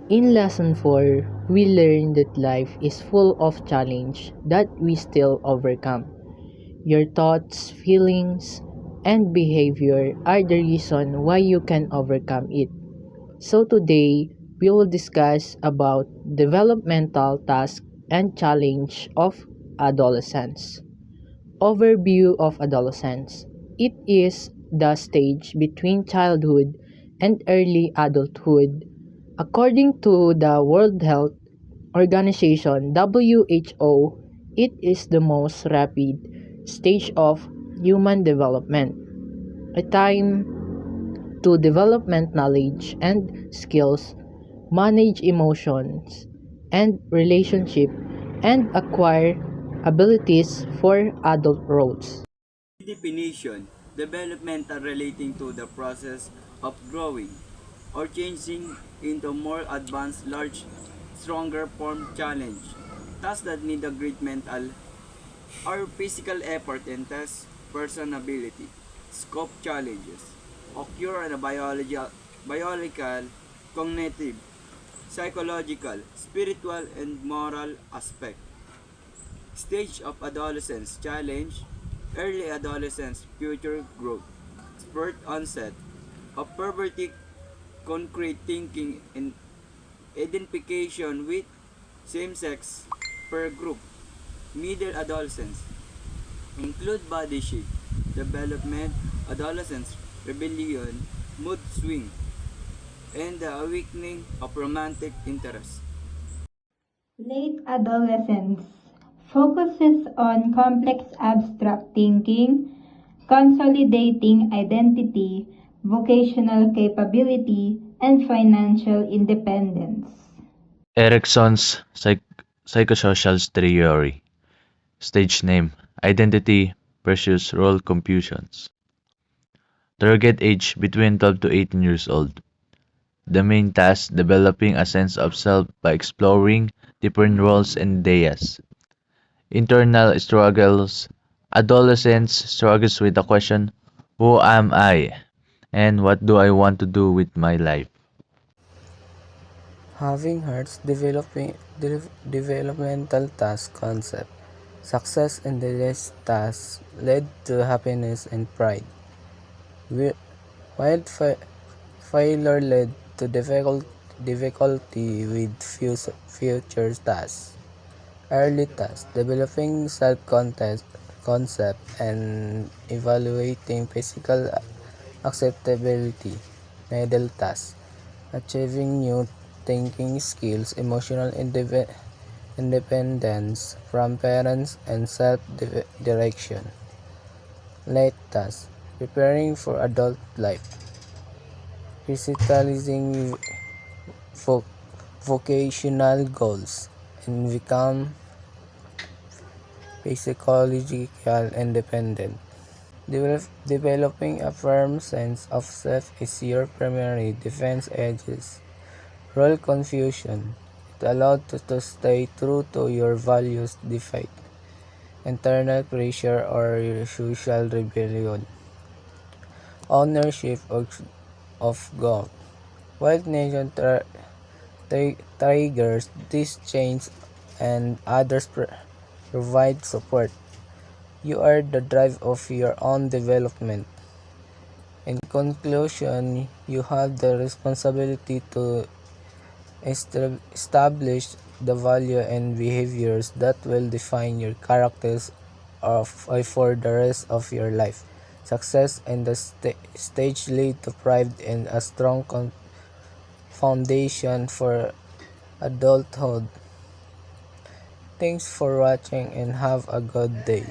In lesson 4, we learn that life is full of challenge that we still overcome. Your thoughts, feelings, and behavior are the reason why you can overcome it. So today, we will discuss about developmental task and challenge of adolescence. Overview of adolescence. It is the stage between childhood and early adulthood. According to the World Health Organization WHO, it is the most rapid stage of human development, a time to development knowledge and skills, manage emotions and relationship, and acquire abilities for adult roles. Definition: developmental relating to the process of growing or changing into more advanced, large, stronger form challenge. Tasks that need a great mental or physical effort and test personality. Scope challenges occur on a biological, cognitive, psychological, spiritual, and moral aspect. Stage of adolescence challenge, early adolescence future growth, spurt onset of puberty, concrete thinking and identification with same-sex per group, middle adolescence, include body shape, development, adolescence, rebellion, mood swing, and the awakening of romantic interest. Late adolescence focuses on complex abstract thinking, consolidating identity, vocational capability, and financial independence. Erickson's psychosocial theory. Stage name: Identity versus Role Confusions. Target age between 12 to 18 years old. The main task: developing a sense of self by exploring different roles and ideas. Internal struggles. Adolescence struggles with the question, who am I? And what do I want to do with my life? Having Hearts developmental task concept. Success in these tasks led to happiness and pride, while failure led to difficulty with future tasks. Early tasks: developing concept and evaluating physical acceptability. Middle tasks: achieving new thinking skills, emotional independence from parents, and self-direction. Late tasks: preparing for adult life, crystallizing vo- vocational goals, and become psychological independent. Developing a firm sense of self is your primary defense edges. Role confusion: it allowed to stay true to your values despite internal pressure or social rebellion. Ownership of goal. Wild Nation triggers this change and others provide support. You are the drive of your own development. In conclusion, you have the responsibility to establish the value and behaviors that will define your characters for the rest of your life. Success in the stage lead to pride and a strong foundation for adulthood. Thanks for watching and have a good day.